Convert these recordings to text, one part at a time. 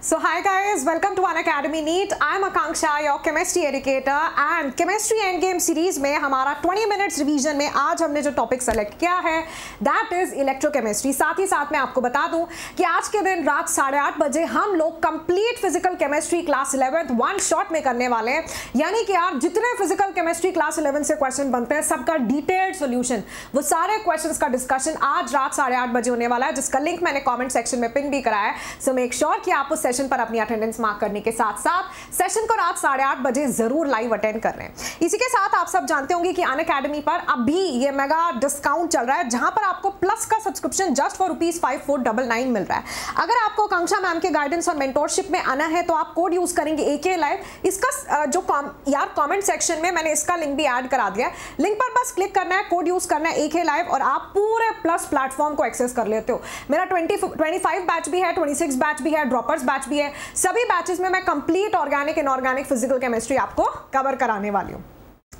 So hi guys, welcome to Unacademy NEET. I am Akanksha, your chemistry educator and chemistry endgame series में हमारा 20 minutes revision में आज हमने जो topic select किया है that is electrochemistry। साथ ही साथ मैं आपको बता दूं कि आज के दिन रात 8:30 बजे हम लोग complete physical chemistry class 11th one shot में करने वाले हैं। यानी कि यार जितने फिजिकल केमिस्ट्री क्लास 11 से क्वेश्चन बनते हैं सबका डिटेल्ड सोल्यूशन, वो सारे क्वेश्चंस का डिस्कशन आज रात 8:30 बजे होने वाला है, जिसका लिंक मैंने कॉमेंट सेक्शन में पिन भी कराया है। सो मेक श्योर कि आप उस सेशन पर अपनी अटेंडेंस मार्क करने के साथ साथ सेशन को रात 8:30 बजे जरूर लाइव अटेंड कर रहे हैं। इसी के साथ आप सब जानते होंगे कि अनअकैडमी पर अभी ये मेगा डिस्काउंट चल रहा है, जहां पर आपको प्लस का सब्सक्रिप्शन जस्ट फॉर ₹5499 मिल रहा है। अगर आपको आकांक्षा मैम के गाइडेंस और मेंटोरशिप में आना है तो आप कोड यूज करेंगे AK लाइव। इसका जो कमेंट सेक्शन में मैंने इसका लिंक भी ऐड करा दिया है, लिंक पर बस क्लिक करना है, कोड यूज करना है AK लाइव और आप पूरे प्लस प्लेटफॉर्म को एक्सेस कर लेते हो। मेरा 25 बैच भी है, 26 बैच भी है, ड्रॉपर्स बैच भी है। सभी बैचेस में मैं complete organic inorganic physical chemistry आपको कवर कराने वाली हूँ।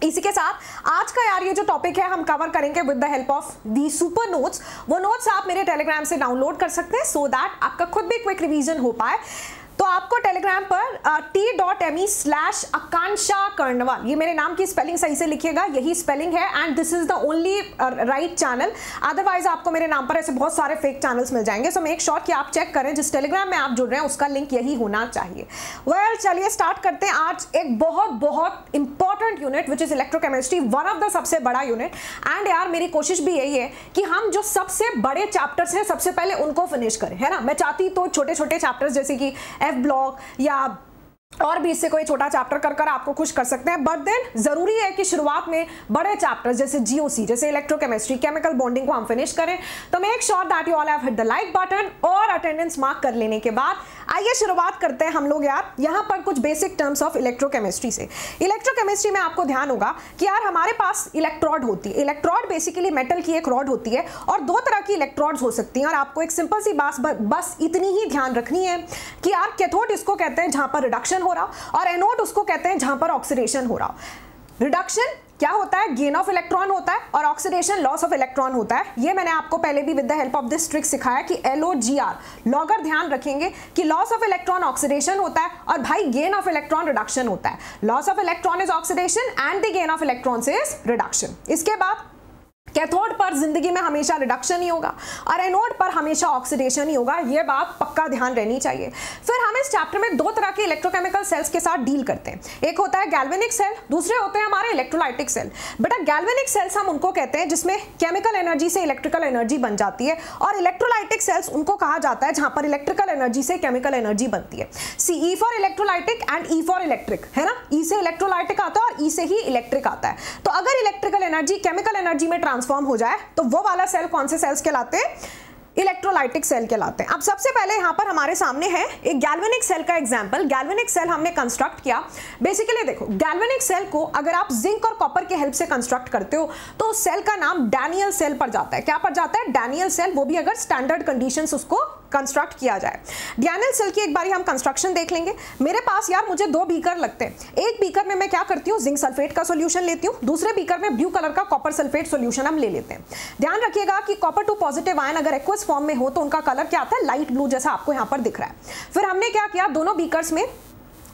इसी के साथ आज का यार ये जो टॉपिक है हम कवर करेंगे with the help of the super notes. वो नोट्स आप मेरे टेलीग्राम से डाउनलोड कर सकते हैं सो दैट आपका खुद भी क्विक रिवीजन हो पाए। तो आपको टेलीग्राम पर t.me/आकांक्षा कर्णवाल, ये मेरे नाम की स्पेलिंग सही से लिखिएगा, यही स्पेलिंग है and this is the only right channel. Otherwise आपको मेरे नाम पर ऐसे बहुत सारे फेक चैनल्स मिल जाएंगे। सो मेक श्योर कि आप चेक करें जिस टेलीग्राम में आप जुड़ रहे हैं उसका लिंक यही होना चाहिए। वेल चलिए स्टार्ट करते हैं आज एक बहुत important unit which is electrochemistry, one of the सबसे बड़ा यूनिट। एंड यार मेरी कोशिश भी यही है कि हम जो सबसे बड़े चैप्टर्स हैं सबसे पहले उनको फिनिश करें, है ना। मैं चाहती तो छोटे छोटे चैप्टर्स जैसे कि F ब्लॉक या और भी इससे कोई छोटा चैप्टर कर आपको खुश कर सकते हैं, बट देन जरूरी है कि शुरुआत में बड़े चैप्टर्स जैसे GOC जैसे इलेक्ट्रोकेमिस्ट्री केमिकल बॉन्डिंग को हम फिनिश करें। तो make sure that you all have hit the like button और अटेंडेंस मार्क कर लेने के बाद आइए शुरुआत करते हैं हम लोग यार यहाँ पर कुछ बेसिक टर्म्स ऑफ इलेक्ट्रोकेमिस्ट्री से। इलेक्ट्रोकेमिस्ट्री में आपको ध्यान होगा कि यार हमारे पास इलेक्ट्रोड होती है। इलेक्ट्रोड बेसिकली मेटल की एक रॉड होती है और दो तरह की इलेक्ट्रोड्स हो सकती हैं और आपको एक सिंपल सी बात बस इतनी ही ध्यान रखनी है कि यार कैथोड इसको कहते हैं जहां पर रिडक्शन हो रहा और एनोड उसको कहते हैं जहां पर ऑक्सीडेशन हो रहा। रिडक्शन क्या होता है, गेन ऑफ इलेक्ट्रॉन होता है और ऑक्सीडेशन लॉस ऑफ इलेक्ट्रॉन होता है। ये मैंने आपको पहले भी with the help of this trick सिखाया कि LOGR लॉगर ध्यान रखेंगे कि लॉस ऑफ इलेक्ट्रॉन ऑक्सीडेशन होता है और भाई गेन ऑफ इलेक्ट्रॉन रिडक्शन होता है। Loss of electron is oxidation and the gain of electron is reduction. इसके बाद कैथोड पर जिंदगी में हमेशा रिडक्शन ही होगा और एनोड पर हमेशा ऑक्सीडेशन ही होगा, ये बात पक्का ध्यान रहनी चाहिए। फिर हम इस चैप्टर में दो तरह के इलेक्ट्रोकेमिकल सेल्स के साथ डील करते हैं, एक होता है गैल्वेनिक सेल, दूसरे होते हैं हमारे इलेक्ट्रोलाइटिक सेल। बेटा गैल्वेनिक सेल्स हम उनको कहते हैं जिसमें केमिकल एनर्जी से इलेक्ट्रिकल एनर्जी बन जाती है और इलेक्ट्रोलाइटिक सेल्स उनको कहा जाता है जहां पर इलेक्ट्रिकल एनर्जी से केमिकल एनर्जी बनती है। E for electrolytic and E for electric, है ना। E से इलेक्ट्रोलाइटिक आता है और E से ही इलेक्ट्रिक आता है। तो अगर इलेक्ट्रिकल एनर्जी केमिकल एनर्जी में ट्रांसफॉर्म हो जाए तो वो वाला सेल कौन से सेल्स कहलाते हैं, इलेक्ट्रोलाइटिक सेल कहलाते हैं। अब सबसे पहले यहां पर हमारे सामने है एक गैल्वेनिक सेल का एग्जांपल। गैल्वेनिक सेल हमने कंस्ट्रक्ट किया। बेसिकली देखो गैल्वेनिक सेल को अगर आप जिंक और कॉपर के हेल्प से कंस्ट्रक्ट करते हो तो उस सेल का नाम डैनियल सेल पर जाता है। क्या पर जाता है, डैनियल सेल, वो भी अगर स्टैंडर्ड कंडीशंस उसको कंस्ट्रक्ट किया जाए। डैनियल सेल की एक बारी हम कंस्ट्रक्शन देख लेंगे। मेरे पास यार मुझे दो बीकर लगते हैं। एक बीकर में मैं क्या करती हूँ, जिंक सल्फेट का सॉल्यूशन लेती हूँ, दूसरे बीकर में ब्लू कलर का कॉपर सल्फेट सॉल्यूशन हम ले लेते हैं। ध्यान रखिएगा कि कॉपर 2 पॉजिटिव आयन अगर एक्वस फॉर्म में हो तो उनका कलर क्या आता है, लाइट ब्लू, जैसा आपको यहाँ पर दिख रहा है। फिर हमने क्या किया, दोनों बीकर्स में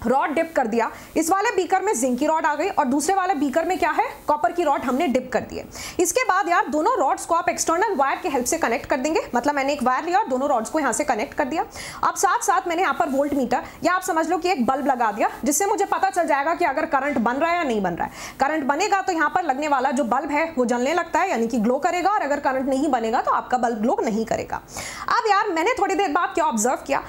रॉड डिप कर दिया। इस वाले बीकर में जिंक की रॉड आ गई और दूसरे वाले बीकर में क्या है, कॉपर की रॉड हमने डिप कर दी है। इसके बाद यार दोनों रॉड्स को आप एक्सटर्नल वायर के हेल्प से कनेक्ट कर देंगे। मतलब मैंने एक वायर लिया और दोनों रॉड्स को यहाँ से कनेक्ट कर दिया। अब साथ साथ मैंने यहाँ पर वोल्ट मीटर या आप समझ लो कि एक बल्ब लगा दिया, जिससे मुझे पता चल जाएगा कि अगर करंट बन रहा है या नहीं बन रहा है। करंट बनेगा तो यहाँ पर लगने वाला जो बल्ब है वो जलने लगता है, यानी कि ग्लो करेगा, और अगर करंट नहीं बनेगा तो आपका बल्ब ग्लो नहीं करेगा। अब यार मैंने थोड़ी देर बाद क्या ऑब्जर्व किया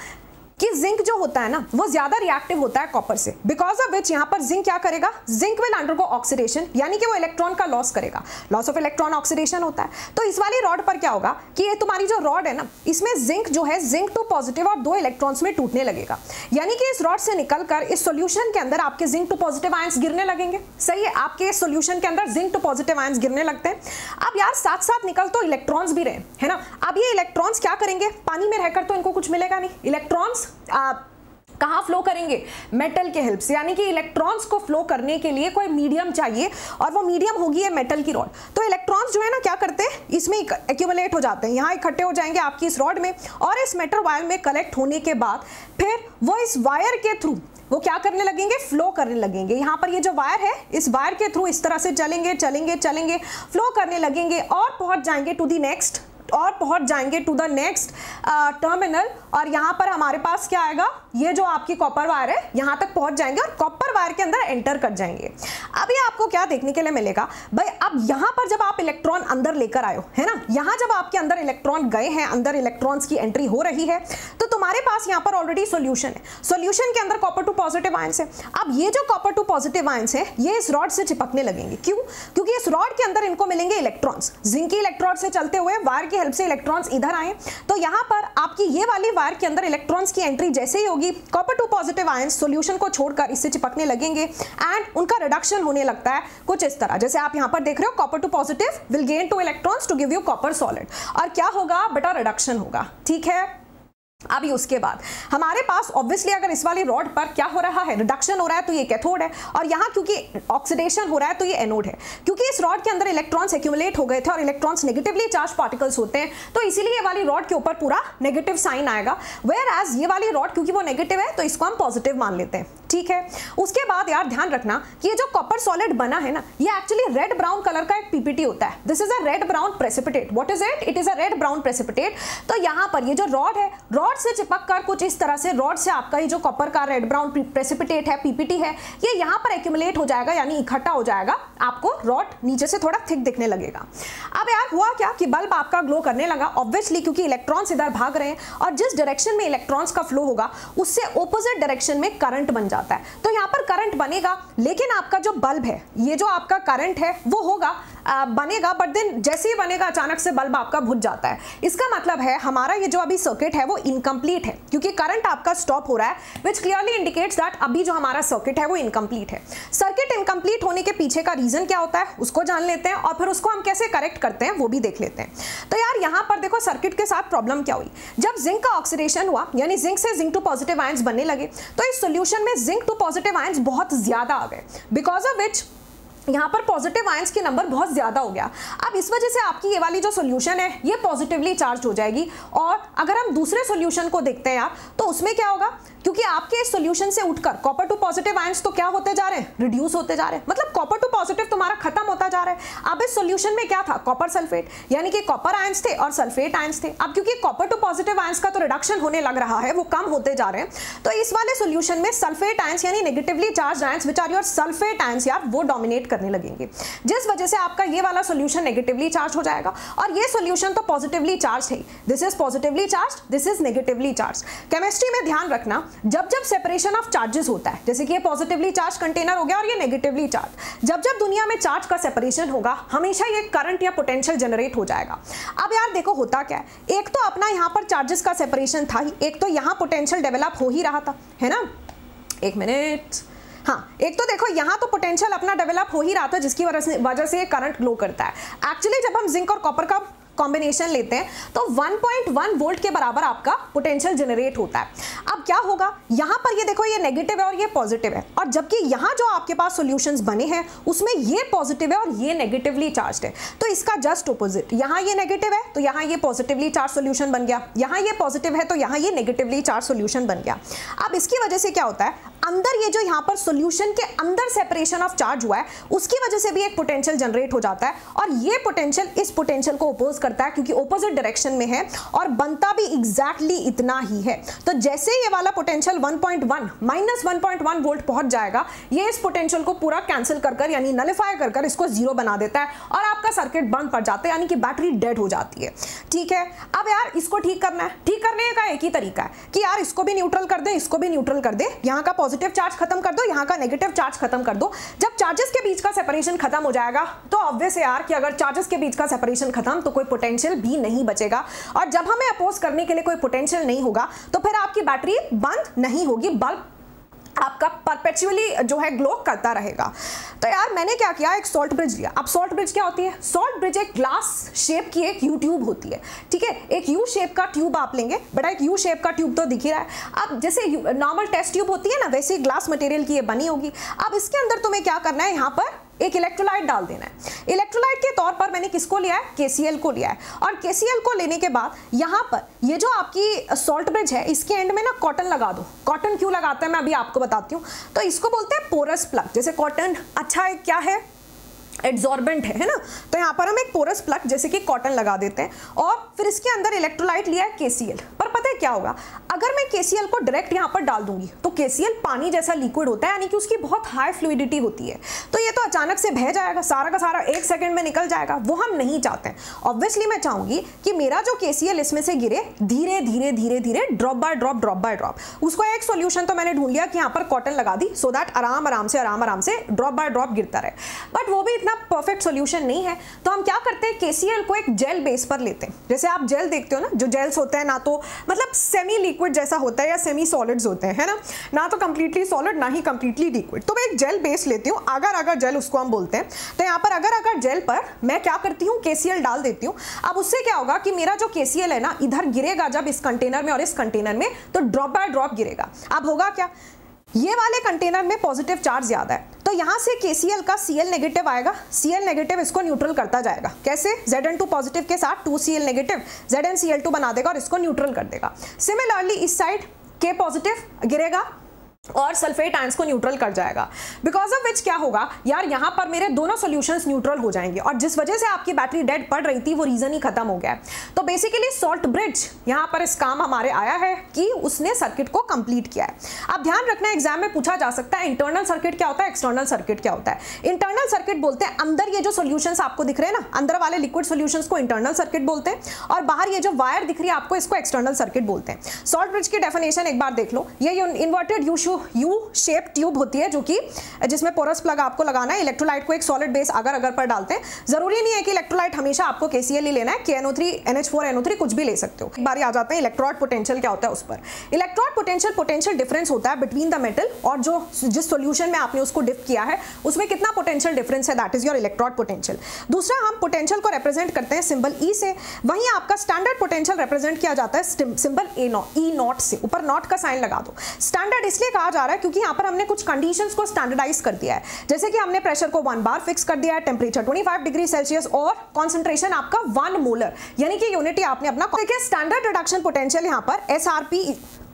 कि जिंक जो होता है ना वो ज्यादा रिएक्टिव होता है कॉपर से, बिकॉज ऑफ विच यहाँ पर जिंक क्या करेगा, जिंक विल अंडरगो ऑक्सीडेशन, यानी कि वो इलेक्ट्रॉन का लॉस करेगा। लॉस ऑफ इलेक्ट्रॉन ऑक्सीडेशन होता है। तो इस वाली रॉड पर क्या होगा कि ये तुम्हारी जो रॉड है ना, इसमें जिंक जो है जिंक 2 पॉजिटिव और 2 इलेक्ट्रॉन्स में टूटने लगेगा, यानी कि इस रॉड से निकलकर इस सोल्यूशन के अंदर आपके जिंक 2 पॉजिटिव आयंस गिरने लगेंगे। सही है, आपके इस सोल्यूशन के अंदर जिंक 2 पॉजिटिव आयंस गिरने लगते हैं। अब यार साथ साथ निकल तो इलेक्ट्रॉन्स भी रहे, है ना। अब ये इलेक्ट्रॉन्स क्या करेंगे, पानी में रहकर तो इनको कुछ मिलेगा नहीं। इलेक्ट्रॉन्स कहाँ फ्लो करेंगे? मेटल के हेल्प से, यानी कि इलेक्ट्रॉन्स को फ्लो करने के लिए कोई मीडियम चाहिए और वो मीडियम होगी ये मेटल की रॉड। तो इलेक्ट्रॉन्स जो है ना क्या करते हैं, इसमें एक्यूमुलेट हो जाते हैं, यहाँ इकट्ठे हो जाएंगे आपकी इस रॉड में और इस मेटल वायर में कलेक्ट होने के बाद फिर वो इस वायर के थ्रू वो क्या करने लगेंगे? फ्लो करने लगेंगे। यहाँ पर ये जो वायर है, इस वायर के थ्रू इस तरह से चलेंगे चलेंगे चलेंगे, फ्लो करने लगेंगे और पहुंच जाएंगे टू द नेक्स्ट टर्मिनल। और यहाँ पर हमारे पास क्या आएगा? ये जो आपकी कॉपर वायर है यहाँ तक पहुंच जाएंगे और कॉपर वायर के अंदर एंटर कर जाएंगे। अब ये आपको क्या देखने के लिए मिलेगा भाई, अब यहाँ पर जब आप इलेक्ट्रॉन अंदर लेकर आए हो, है ना, यहाँ जब आपके अंदर इलेक्ट्रॉन गए हैं, अंदर इलेक्ट्रॉन्स की एंट्री हो रही है, तो तुम्हारे पास यहाँ पर ऑलरेडी सॉल्यूशन है। सॉल्यूशन के अंदर कॉपर 2 पॉजिटिव आयंस है। अब ये जो कॉपर 2 पॉजिटिव आयंस है ये इस रॉड से चिपकने लगेंगे। क्यों? क्योंकि इस रॉड के अंदर इनको मिलेंगे इलेक्ट्रॉन्स। जिंक की इलेक्ट्रोड से चलते हुए वायर की हेल्प से इलेक्ट्रॉन्स इधर आए, तो यहाँ पर आपकी ये वाली वायर के अंदर इलेक्ट्रॉन्स की एंट्री जैसे ही होगी, कॉपर 2 पॉजिटिव आयंस सॉल्यूशन को छोड़कर इससे चिपकने लगेंगे एंड उनका रिडक्शन होने लगता है कुछ इस तरह, जैसे आप यहाँ पर देख रहे हो, copper 2 positive will gain 2 electrons to give you copper solid. और क्या होगा बेटा? रिडक्शन होगा। ठीक है, अभी उसके बाद हमारे पास ऑब्वियसली अगर इस वाली रॉड पर क्या हो रहा है? रिडक्शन हो रहा है, तो ये कैथोड है, और यहाँ क्योंकि ऑक्सीडेशन हो रहा है तो ये एनोड है। क्योंकि इस रॉड के अंदर इलेक्ट्रॉन्स एक्यूमुलेट हो गए थे और इलेक्ट्रॉन्स नेगेटिवली चार्ज पार्टिकल्स होते हैं, तो इसीलिए ये वाली रॉड के ऊपर पूरा नेगेटिव साइन आएगा। वेयर एज ये वाली रॉड क्योंकि वो नेगेटिव है तो इसको हम पॉजिटिव मान लेते हैं। ठीक है, उसके बाद यार ध्यान रखना कि ये जो कॉपर सॉलिड बना है ना, ये एक्चुअली रेड ब्राउन कलर का एक पीपीटी होता है। This is a red brown precipitate. What is it? It is a red brown precipitate. तो यहाँ पर ये जो रॉड है, रॉड से चिपक कर कुछ इस तरह से, रॉड से आपका ये जो कॉपर का रेड ब्राउन प्रेसिपिटेट है, पीपीटी है, ये यहाँ पर एक्यूमुलेट हो जाएगा, यानी इकट्ठा हो जाएगा। आपको रॉड नीचे से थोड़ा थिक दिखने लगेगा। अब यार हुआ क्या कि बल्ब आपका ग्लो करने लगा, ऑब्वियसली क्योंकि इलेक्ट्रॉन्स इधर भाग रहे हैं और जिस डायरेक्शन में इलेक्ट्रॉन्स का फ्लो होगा उससे ऑपोजिट डायरेक्शन में करंट बन जाता है। तो यहाँ पर करंट बनेगा, लेकिन आपका जो बल्ब है, ये जो आपका करंट है वो होगा बनेगा, बट देन जैसे ही बनेगा अचानक से बल्ब आपका बुझ जाता है। इसका मतलब है हमारा ये जो अभी सर्किट है वो इनकम्प्लीट है, क्योंकि करंट आपका स्टॉप हो रहा है, विच क्लियरली इंडिकेट्स दैट अभी जो हमारा सर्किट है वो इनकम्प्लीट है। सर्किट इनकम्प्लीट होने के पीछे का रीजन क्या होता है उसको जान लेते हैं और फिर उसको हम कैसे करेक्ट करते हैं वो भी देख लेते हैं। तो यार यहाँ पर देखो सर्किट के साथ प्रॉब्लम क्या हुई, जब जिंक का ऑक्सीडेशन हुआ, यानी जिंक से जिंक 2 पॉजिटिव आयंस बनने लगे, तो इस सॉल्यूशन में जिंक 2 पॉजिटिव आयंस बहुत ज्यादा आ गए, बिकॉज ऑफ विच यहाँ पर पॉजिटिव आयंस की नंबर बहुत ज्यादा हो गया। अब इस वजह से आपकी ये वाली जो सॉल्यूशन है ये पॉजिटिवली चार्ज हो जाएगी। और अगर हम दूसरे सॉल्यूशन को देखते हैं यार, तो उसमें क्या होगा, क्योंकि आपके इस सॉल्यूशन से उठकर कॉपर 2 पॉजिटिव आयंस तो क्या होते जा रहे हैं? रिड्यूस होते जा रहे हैं, मतलब कॉपर 2 पॉजिटिव तुम्हारा खत्म होता जा रहा है। अब इस सॉल्यूशन में क्या था? कॉपर सल्फेट, यानी कि कॉपर आयंस थे और सल्फेट आयंस थे। अब क्योंकि कॉपर 2 पॉजिटिव आयंस का तो रिडक्शन होने लग रहा है, वो कम होते जा रहे हैं, तो इस वाले सॉल्यूशन में सल्फेट आयंस यानी negatively charge ions which are your sulphate ions यार, वो डोमिनेट करने लगेंगे, जिस वजह से आपका ये वाला सॉल्यूशन नेगेटिवली चार्ज हो जाएगा और ये सॉल्यूशन तो पॉजिटिवली चार्ज है। This is positively charge, this is negatively charge. Chemistry में ध्यान रखना, जब जब सेपरेशन ऑफ चार्जेस होता है, जैसे कि ये पॉजिटिवली चार्ज कंटेनर हो गया और ये नेगेटिवली चार्ज, जब जब दुनिया में चार्ज का सेपरेशन होगा हमेशा ये करंट या पोटेंशियल जनरेट हो जाएगा। अब यार देखो होता क्या है, एक तो अपना यहाँ पर चार्जेस का सेपरेशन था ही, एक तो यहाँ पोटेंशियल डेवलप हो ही रहा था, है ना। एक मिनट, हाँ, एक तो देखो यहाँ तो पोटेंशियल अपना डेवलप हो ही रहा था, जिसकी वजह से ये करंट ग्लो करता है। एक्चुअली जब हम जिंक और कॉपर का कॉम्बिनेशन लेते हैं तो 1.1 वोल्ट के बराबर आपका पोटेंशियल जनरेट होता है। अब क्या होगा, यहाँ पर ये देखो ये नेगेटिव है और ये पॉजिटिव है, और जबकि यहाँ जो आपके पास सॉल्यूशंस बने हैं उसमें ये पॉजिटिव है और ये नेगेटिवली चार्ज्ड है, तो इसका जस्ट ऑपोजिट, यहाँ ये नेगेटिव है तो यहाँ ये पॉजिटिवली चार्ज सॉल्यूशन बन गया, यहाँ ये पॉजिटिव है तो यहाँ ये नेगेटिवली चार्ज सॉल्यूशन बन गया। अब इसकी वजह से क्या होता है, अंदर ये जो यहाँ पर सॉल्यूशन के अंदर सेपरेशन ऑफ चार्ज हुआ है उसकी वजह से भी एक पोटेंशियल जनरेट हो जाता है, और ये पोटेंशियल इस पोटेंशियल को अपोज करता है क्योंकि ऑपोजिट डायरेक्शन में है, और बनता भी एग्जैक्टली इतना ही है। तो जैसे ये वाला पोटेंशियल 1.1 माइनस 1.1 वोल्ट पहुंच जाएगा, ये इस पोटेंशियल को पूरा कैंसिल कर यानी नलिफाई कर इसको जीरो बना देता है और आपका सर्किट बंद पड़ जाता है, यानी कि बैटरी डेड हो जाती है। ठीक है, अब यार इसको ठीक करना है, ठीक करने का एक ही तरीका है कि यार इसको भी न्यूट्रल कर दे, इसको भी न्यूट्रल कर दे, यहाँ का पॉजिटिव चार्ज खत्म कर दो, यहाँ का नेगेटिव चार्ज खत्म कर दो। जब चार्जेस के बीच का सेपरेशन खत्म हो जाएगा तो ऑब्वियस है यार कि अगर चार्जेस के बीच का सेपरेशन खत्म तो कोई पोटेंशियल भी नहीं बचेगा, और जब हमें अपोज करने के लिए कोई पोटेंशियल नहीं होगा तो फिर आपकी बैटरी बंद नहीं होगी, बल्ब आपका परपेचुअली जो है ग्लो करता रहेगा। तो यार मैंने क्या किया, एक सॉल्ट ब्रिज लिया। अब सॉल्ट ब्रिज क्या होती है? सॉल्ट ब्रिज एक ग्लास शेप की एक यू ट्यूब होती है, ठीक है। एक यू शेप का ट्यूब आप लेंगे, बेटा एक यू शेप का ट्यूब तो दिख ही रहा है। अब जैसे नॉर्मल टेस्ट ट्यूब होती है ना, वैसे ग्लास मटेरियल की ये बनी होगी। अब इसके अंदर तुम्हें क्या करना है, यहाँ पर एक इलेक्ट्रोलाइट डाल देना है। इलेक्ट्रोलाइट के तौर पर मैंने किसको लिया है? KCl को लिया है। और KCl को लेने के बाद यहाँ पर ये जो आपकी सॉल्ट ब्रिज है, इसके एंड में ना कॉटन लगा दो। कॉटन क्यों लगाते हैं मैं अभी आपको बताती हूँ। तो इसको बोलते हैं पोरस प्लग। जैसे कॉटन अच्छा है, क्या है, एड्सॉर्बेंट है ना। तो यहाँ पर हम एक पोरस प्लग जैसे कि कॉटन लगा देते हैं और फिर इसके अंदर इलेक्ट्रोलाइट लिया है KCl। पर पता है क्या होगा, अगर मैं KCl को डायरेक्ट यहाँ पर डाल दूंगी तो KCl पानी जैसा लिक्विड होता है, यानी कि उसकी बहुत हाई फ्लूइडिटी होती है। तो ये तो अचानक से बह जाएगा, सारा का सारा 1 सेकंड में निकल जाएगा, वो हम नहीं चाहते हैं। ऑब्वियसली मैं चाहूंगी कि मेरा जो KCl इसमें से गिरे धीरे धीरे धीरे धीरे, ड्रॉप बाय ड्रॉप। उसको एक सोल्यूशन तो मैंने ढूंढ लिया कि यहाँ पर कॉटन लगा दी, सो दैट आराम से ड्रॉप बाय ड्रॉप गिरता रहे। बट वो भी इतना परफेक्ट सॉल्यूशन नहीं है। तो हम क्या करते हैं, KCl को एक जेल बेस पर लेते हैं। जैसे आप जेल देखते हो ना, जो जेल्स होते हैं ना तो मतलब सेमी लिक्विड जैसा होता है या सेमी सॉलिड्स होते हैं, है ना तो कंप्लीटली सॉलिड ना ही कंप्लीटली लिक्विड। तो मैं एक जेल बेस लेती हूँ, अगर जेल उसको हम बोलते हैं। तो यहाँ पर अगर जेल पर मैं क्या करती हूँ, KCl डाल देती हूँ। अब उससे क्या होगा कि मेरा जो KCl है ना, इधर गिरेगा जब इस कंटेनर में और इस कंटेनर में, तो ड्रॉप बाय ड्रॉप गिरेगा। अब होगा क्या, ये वाले कंटेनर में पॉजिटिव चार्ज ज्यादा है, तो यहां से KCl का Cl नेगेटिव आएगा। Cl नेगेटिव इसको न्यूट्रल करता जाएगा। कैसे? Zn2 पॉजिटिव के साथ 2Cl नेगेटिव ZnCl2 बना देगा और इसको न्यूट्रल कर देगा। सिमिलरली इस साइड K पॉजिटिव गिरेगा और सल्फेट आयंस को न्यूट्रल कर जाएगा। बिकॉज ऑफ विच क्या होगा यार, यहाँ पर मेरे दोनों सॉल्यूशंस न्यूट्रल हो जाएंगे और जिस वजह से आपकी बैटरी डेड पड़ रही थी वो रीजन ही खत्म हो गया है। तो बेसिकली सॉल्ट ब्रिज यहाँ पर इस काम हमारे आया है कि उसने सर्किट को कंप्लीट किया है। अब ध्यान रखना, एग्जाम में पूछा जा सकता है इंटरनल सर्किट क्या होता है, एक्सटर्नल सर्किट क्या होता है। इंटरनल सर्किट बोलते हैं अंदर ये जो सॉल्यूशंस आपको दिख रहे हैं ना, अंदर वाले लिक्विड सॉल्यूशंस को इंटरनल सर्किट बोलते हैं और बाहर ये जो वायर दिख रही है आपको, इसको एक्सटर्नल सर्किट बोलते हैं। सॉल्ट ब्रिज की डेफिनेशन एक बार देख लो। ये इन्वर्टेड यू शेप ट्यूब होती है जो कि जिसमें पोरस प्लग आपको लगाना है। इलेक्ट्रोलाइट को एक सॉलिड बेस अगर पर डालते हैं। जरूरी नहीं है कि इलेक्ट्रोलाइट हमेशा आपको KCl ही लेना है, KNO3 NH4 NO3 कुछ भी ले सकते हो। एक बार आ जाते हैं इलेक्ट्रोड पोटेंशियल क्या होता है उस पर। इलेक्ट्रोड पोटेंशियल डिफरेंस होता है बिटवीन द मेटल और जो जिस सॉल्यूशन में आपने उसको डिप किया है उसमें कितना पोटेंशियल डिफरेंस है, that is your electrode potential. दूसरा, हम पोटेंशियल को रिप्रेजेंट करते हैं सिंबल E से। वहीं आपका स्टैंडर्ड पोटेंशियल रिप्रेजेंट किया जाता है सिंबल E नॉट से। ऊपर नॉट का साइन लगा दो। स्टैंडर्ड इसलिए कहा जा रहा है क्योंकि यहाँ पर हमने कुछ कंडीशंस को स्टैंडर्डाइज कर दिया है। जैसे कि हमने प्रेशर को 1 बार फिक्स कर दिया है, टेंपरेचर 25 डिग्री सेल्सियस और कंसंट्रेशन आपका 1 मोलर, यानी कि यूनिट आपने अपना। देखिए स्टैंडर्ड रिडक्शन पोटेंशियल यहाँ पर SRP,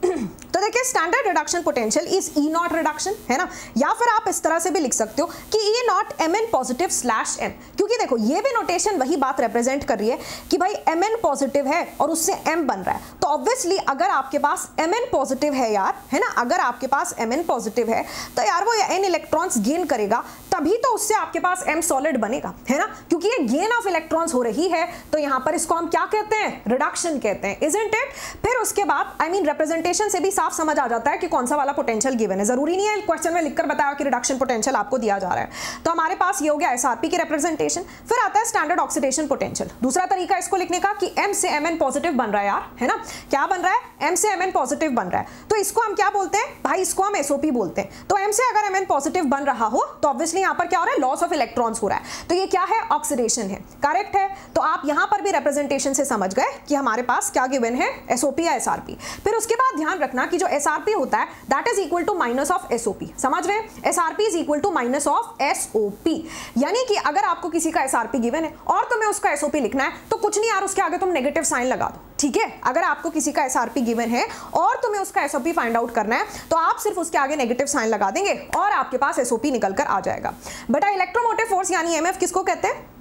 तो देखिए standard reduction potential is E not reduction, है ना। या फिर आप इस तरह से भी लिख सकते हो कि E not Mn positive slash M, क्योंकि देखो ये भी नोटेशन वही बात रिप्रेजेंट कर रही है कि भाई Mn पॉजिटिव है और उससे M बन रहा है। तो ऑब्वियसली अगर आपके पास Mn पॉजिटिव है यार, है ना, अगर आपके पास Mn पॉजिटिव है तो यार वो N इलेक्ट्रॉन्स गेन करेगा, तभी तो उससे आपके पास M सॉलिड बनेगा, है ना। क्योंकि ये गेन ऑफ इलेक्ट्रॉन्स हो रही है तो यहाँ पर इसको हम क्या कहते हैं, रिडक्शन कहते हैं, इजंट इट। फिर उसके बाद रिप्रेजेंटेशन से भी साफ समझ आ जाता है कि कौन सा वाला पोटेंशियल गिवन है। जरूरी नहीं है क्वेश्चन में लिखकर बताया कि रिडक्शन पोटेंशियल आपको दिया जा रहा है। तो हमारे पास ये हो गया SRP की रिप्रेजेंटेशन। फिर आता है स्टैंडर्ड ऑक्सीडेशन पोटेंशियल। दूसरा तरीका इसको लिखने का कि M से Mn पॉजिटिव बन रहा है यार, है ना। क्या बन रहा है, M से Mn पॉजिटिव बन रहा है, तो इसको हम क्या बोलते हैं भाई, इसको हम SOP बोलते हैं। तो M से अगर Mn पॉजिटिव बन रहा हो तो ऑब्वियसली यहाँ पर क्या हो रहा है, लॉस ऑफ इलेक्ट्रॉन्स हो रहा है। तो ये क्या है, ऑक्सीडेशन है, करेक्ट है। तो आप यहाँ पर भी रिप्रेजेंटेशन से समझ गए कि हमारे पास क्या गिवन है, SOP या SRP। फिर उसके बाद ध्यान रखना कि जो SRP होता है that is equal to minus of SOP, समझ रहे हैं। SRP is equal to minus of SOP, यानी कि अगर आपको किसी का SRP गिवन है और तुम्हें उसका SOP लिखना है तो कुछ नहीं यार, उसके आगे तुम नेगेटिव साइन लगा दो, ठीक है। अगर आपको किसी का SRP गिवन है और तुम्हें उसका SOP फाइंड आउट करना है तो आप सिर्फ उसके आगे नेगेटिव साइन लगा देंगे और आपके पास SOP निकल कर आ जाएगा। बेटा इलेक्ट्रोमोटिव फोर्स यानी EMF किसको कहते हैं,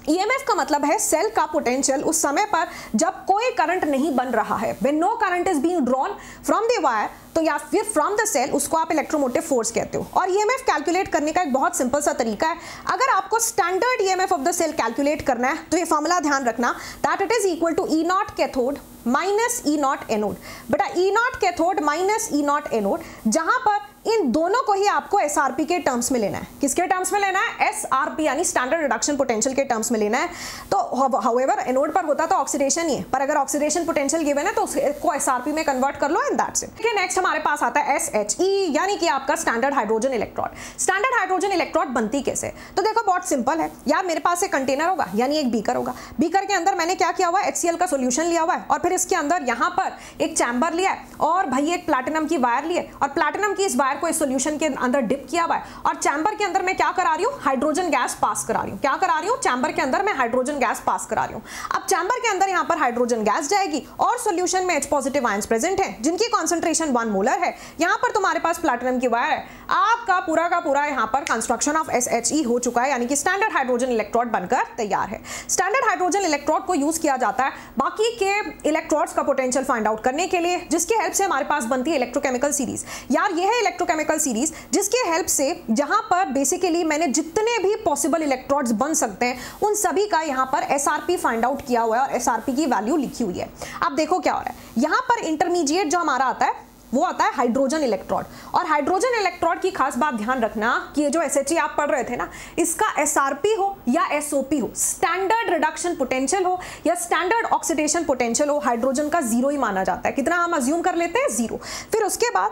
EMF का मतलब है सेल का पोटेंशियल उस समय पर जब कोई करंट नहीं बन रहा है, when no current is being drawn from the wire, तो या फिर फ्रॉम द सेल, उसको आप इलेक्ट्रोमोटिव फोर्स कहते हो। और EMF कैलकुलेट करने का एक बहुत सिंपल सा तरीका है। अगर आपको standard EMF of the cell calculate करना है तो ये फॉर्मूला ध्यान रखना, that it is equal to E not cathode minus E not anode. बेटा E not cathode minus E not anode, जहां पर इन दोनों को ही आपको एसआरपी के टर्म्स में लेना है। किसके टर्म्स में लेना है? एसआरपी यानी स्टैंडर्ड रिडक्शन पोटेंशियल के टर्म्स में लेना है। तो हाउएवर एनोड पर होता तो ऑक्सीडेशन ही है, पर अगर ऑक्सीडेशन पोटेंशियल गिवन है तो उसको एसआरपी में कन्वर्ट कर लो एंड दैट्स इट। ठीक है, नेक्स्ट हमारे पास आता है SHE यानी कि आपका standard hydrogen electrode. Standard hydrogen electrode बनती कैसे? तो देखो बहुत सिंपल है यार, मेरे पास एक कंटेनर होगा यानी एक बीकर होगा, बीकर के अंदर मैंने क्या किया हुआ है? HCl का सॉल्यूशन लिया हुआ है और फिर इसके अंदर यहाँ पर एक चैम्बर लिया है और भाई एक प्लैटिनम की वायर ली है और प्लैटिनम की इस वायर को इस सॉल्यूशन के अंदर डिप किया हुआ है और चैम्बर के अंदर मैं क्या करा रही हूँ? हाइड्रोजन गैस पास करा रही हूँ। क्या करा रही हूँ? चैम्बर के अंदर मैं हाइड्रोजन गैस पास करा रही हूँ। अब चैम्बर के अंदर यहाँ पर हाइड्रोजन गैस जाएगी और सॉल्यूशन में H पॉजिटिव आयंस प्रेजेंट है जिनकी कॉन्सेंट्रेशन 1 मोलर है। यहाँ पर तुम्हारे पास प्लैटिनम की वायर है। आपका पूरा का पूरा यहाँ पर कंस्ट्रक्शन ऑफ SHE हो चुका है यानी कि स्टैंडर्ड हाइड्रोजन इलेक्ट्रोड बनकर तैयार है। स्टैंडर्ड हाइड्रोजन इलेक्ट्रोड को यूज किया जाता है बाकी के इलेक्ट्रोड्स का पोटेंशियल फाइंड आउट करने के लिए, जिसकी हेल्प से हमारे पास बनती है इलेक्ट्रोकेमिकल सीरीज। यार ये है इलेक्ट्रोकेमिकल सीरीज जिसके हेल्प से जहां पर बेसिकली मैंने जितने भी पॉसिबल इलेक्ट्रोड्स बन सकते हैं उन सभी का यहां पर एसआरपी फाइंड आउट किया हुआ है और एसआरपी की वैल्यू लिखी हुई है। अब देखो क्या हो रहा है, यहां पर इंटरमीडिएट जो हमारा आता है वो आता है हाइड्रोजन इलेक्ट्रोड। और हाइड्रोजन इलेक्ट्रोड की खास बात ध्यान रखना कि ये जो SHE आप पढ़ रहे थे ना, इसका SRP हो या SOP हो, स्टैंडर्ड रिडक्शन पोटेंशियल हो या स्टैंडर्ड ऑक्सीडेशन पोटेंशियल हो, हाइड्रोजन का 0 ही माना जाता है। कितना हम अज्यूम कर लेते हैं? 0। फिर उसके बाद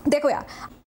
देखो यार,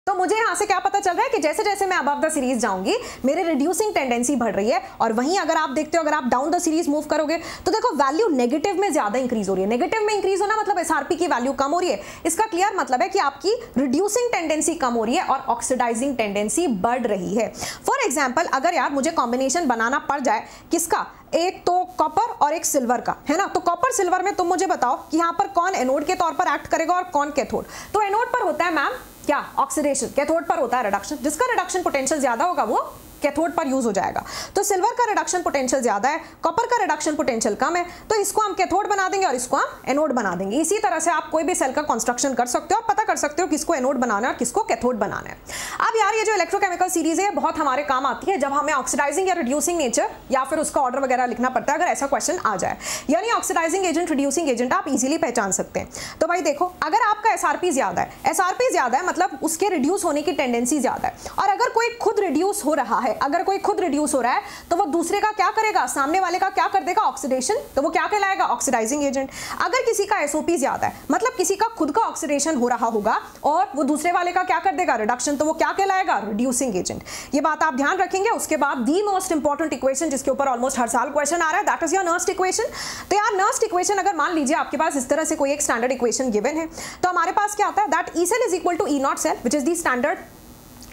तो मुझे यहां से क्या पता चल रहा है कि जैसे जैसे मैं अबव द सीरीज जाऊंगी मेरे रिड्यूसिंग टेंडेंसी बढ़ रही है और वहीं अगर आप देखते हो अगर आप डाउन द सीरीज मूव करोगे तो देखो वैल्यू नेगेटिव में ज्यादा इंक्रीज हो रही है। नेगेटिव में इंक्रीज होना मतलब एसआरपी की वैल्यू कम हो रही है। इसका क्लियर मतलब है कि आपकी रिड्यूसिंग टेंडेंसी कम हो रही है और ऑक्सीडाइजिंग टेंडेंसी बढ़ रही है। फॉर एग्जाम्पल अगर यार मुझे कॉम्बिनेशन बनाना पड़ जाए किसका, एक तो कॉपर और एक सिल्वर का, है ना, तो कॉपर सिल्वर में तुम मुझे बताओ कि यहाँ पर कौन एनोड के तौर पर एक्ट करेगा और कौन कैथोड। तो एनोड पर होता है मैम क्या? ऑक्सीडेशन। कैथोड पर होता है रिडक्शन। जिसका रिडक्शन पोटेंशियल ज्यादा होगा वो कैथोड पर यूज हो जाएगा। तो सिल्वर का रिडक्शन पोटेंशियल ज्यादा है, कॉपर का रिडक्शन पोटेंशियल कम है, तो इसको हम कैथोड बना देंगे और इसको हम एनोड बना देंगे। इसी तरह से आप कोई भी सेल का कंस्ट्रक्शन कर सकते हो और पता कर सकते हो किसको एनोड बनाना है और किसको कैथोड बनाना है। अब यार ये जो इलेक्ट्रोकेमिकल सीरीज है बहुत हमारे काम आती है जब हमें ऑक्सीडाइजिंग या रिड्यूसिंग नेचर या फिर उसका ऑर्डर वगैरह लिखना पड़ता है, अगर ऐसा क्वेश्चन आ जाए। यानी ऑक्सीडाइजिंग एजेंट, रिड्यूसिंग एजेंट आप इजीली पहचान सकते हैं। तो भाई देखो अगर आपका एसआरपी ज्यादा है, एसआरपी ज्यादा है मतलब उसके रिड्यूस होने की टेंडेंसी ज्यादा है, और अगर कोई खुद रिड्यूस हो रहा है, अगर कोई खुद रिड्यूस हो रहा है तो वो दूसरे का क्या करेगा? सामने वाले का क्या कर देगा? ऑक्सीडेशन। तो वो क्या कहलाएगा? Oxidising agent. अगर किसी का एसओपी ज्यादा है मतलब किसी का खुद का ऑक्सीडेशन हो रहा होगा और वो दूसरे वाले का क्या कर देगा? रिडक्शन। तो वो क्या कहलाएगा? Reducing agent. ये बात आप ध्यान रखेंगे। उसके बाद दी मोस्ट इंपॉर्टेंट इक्वेशन जिसके ऊपर ऑलमोस्ट हर साल क्वेश्चन आ रहा है, that is your Nernst equation. तो यार नर्स्ट इक्वेशन अगर मान लीजिए आपके पास इस तरह से कोई एक स्टैंडर्ड इक्वेशन गिवन है तो हमारे पास क्या आता है? That E cell is equal to E not cell which is the standard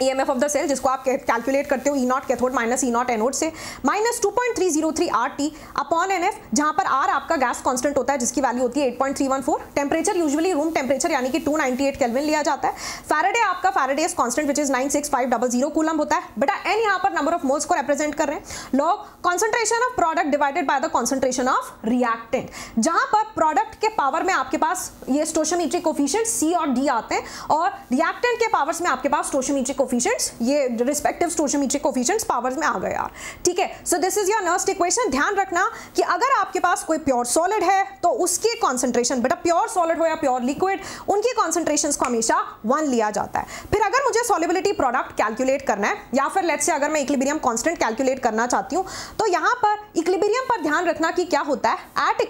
EMF of the cell, जिसको आप कैलकुलेट करते हो E not cathode minus E not anode से, माइनस 2.303 RT अपॉन NF, जहां पर R आपका गैस कांस्टेंट होता है जिसकी वैल्यू होती है 8.314। टेम्परेचर यूजुअली रूम टेम्परेचर यानी कि 298 केल्विन लिया जाता है। फैराडे आपका Faraday's constant which is 96500 coulomb होता है। बेटा n यहाँ पर नंबर ऑफ मोल्स को रिप्रेजेंट कर रहे हैं। Log concentration of product divided by the concentration of reactant, जहां पर प्रोडक्ट के पावर में आपके पास ये स्टोशियोमेट्रिक कोफिशिएंट C और D आते हैं और रिएक्टेंट के पावर्स में आपके पास स्टोशियोमेट्रिक कोफिशिएंट्स, ये रिस्पेक्टिव स्टोशियोमेट्रिक कोफिशिएंट्स पावर्स में आ गए यार। ठीक है, so this is your Nernst equation. ध्यान रखना कि अगर आपके पास कोई प्योर सॉलिड है तो उसकी कॉन्सेंट्रेशन, बेटा प्योर सॉलिड हो या प्योर लिक्विड, उनकी कॉन्सेंट्रेशंस को हमेशा 1 लिया जाता है। फिर अगर मुझे सॉल्युबिलिटी प्रोडक्ट कैलकुलेट करना है या फिर लेट्स से अगर मैं इक्विलिब्रियम कांस्टेंट कैलकुलेट करना चाहती हूं तो यहां पर इक्विलिब्रियम पर ध्यान रखना कि क्या होता है। एट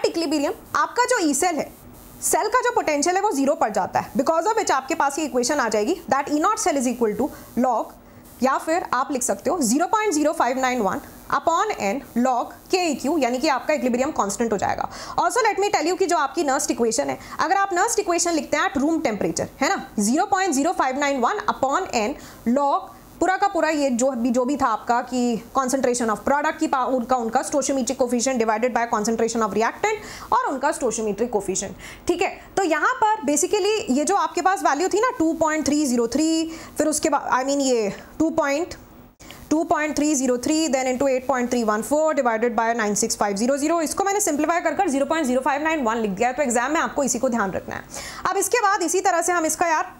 इक्विलिब्रियम आपका जो ई सेल है, सेल का जो पोटेंशियल है वो 0 पड़ जाता है, बिकॉज ऑफ विच आपके पास ये इक्वेशन आ जाएगी that E not cell is equal to log, या फिर आप लिख सकते हो 0.0591 अपॉन n log KEQ, यानी कि आपका इक्विलिब्रियम कांस्टेंट हो जाएगा। Also let me tell you कि जो आपकी नर्स्ट इक्वेशन है, अगर आप नर्स्ट इक्वेशन लिखते हैं एट रूम टेम्परेचर, है ना, 0.0591 अपॉन n log पूरा का पूरा ये जो भी था आपका कि कॉन्सेंट्रेशन ऑफ प्रोडक्ट की उनका stoichiometric coefficient divided by concentration of reactant और उनका स्टोशियोमेट्रिक कोफिशिएंट। ठीक है, तो यहाँ पर बेसिकली ये जो आपके पास वैल्यू थी ना 2.303, फिर उसके बाद आई मीन ये 2.303 देन इनटू 8.314 डिवाइडेड बाय 96500, इसको मैंने सिंप्लीफाई कर 0.0591 लिख दिया है। तो एग्जाम में आपको इसी को ध्यान रखना है। अब इसके बाद इसी तरह से हम इसका यार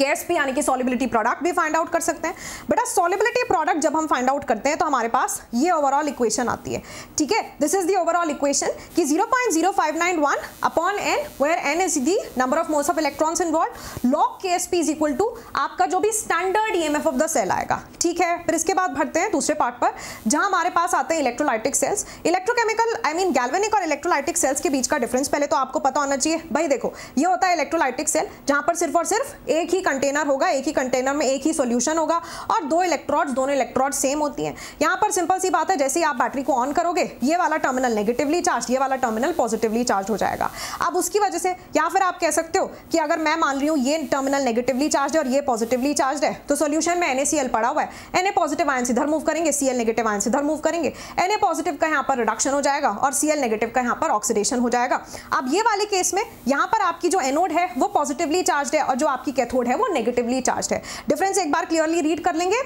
KSP यानी कि सॉल्युबिलिटी प्रोडक्ट भी फाइंड आउट कर सकते हैं। बेटा सॉल्युबिलिटी प्रोडक्ट जब हम फाइंड आउट करते हैं तो हमारे पास ये ओवरऑल इक्वेशन आती है, ठीक है। This is the overall equation कि 0.0591 upon n where n is the number of moles of electrons involved, log KSP is equal to आपका जो भी standard EMF of the cell आएगा, ठीक है। फिर इसके बाद बढ़ते हैं दूसरे पार्ट पर जहां हमारे पास आते हैं electrolytic cells. Electrochemical I mean galvanic और इलेक्ट्रोलाइटिक सेल्स के बीच का डिफरेंस पहले तो आपको पता होना चाहिए। भाई देखो ये होता है इलेक्ट्रोलाइटिक सेल जहां पर सिर्फ और सिर्फ एक ही कंटेनर होगा, एक ही कंटेनर में एक ही सॉल्यूशन होगा और दो इलेक्ट्रोड्स, दोनों इलेक्ट्रोड सेम होती हैं। यहां पर सिंपल सी बात है, जैसे ही आप बैटरी को ऑन करोगे ये वाला टर्मिनल नेगेटिवली चार्ज, ये वाला टर्मिनल पॉजिटिवली चार्ज हो जाएगा। अब उसकी वजह से या फिर आप कह सकते हो कि अगर मैं मान रही हूं ये टर्मिनल नेगेटिवली चार्ज है और ये पॉजिटिवली चार्ज है तो सॉल्यूशन में NaCl पड़ा हुआ है, Na पॉजिटिव आयन इधर मूव करेंगे, Cl नेगेटिव आयन इधर मूव करेंगे, Na पॉजिटिव का यहां पर रिडक्शन हो जाएगा और Cl नेगेटिव का यहां पर ऑक्सीडेशन हो जाएगा। अब ये वाले केस में यहां पर आपकी जो एनोड है वो पॉजिटिवली चार्ज है और जो आपकी कैथोड है वो नेगेटिवली चार्ज है। डिफरेंस एक बार क्लियरली रीड कर लेंगे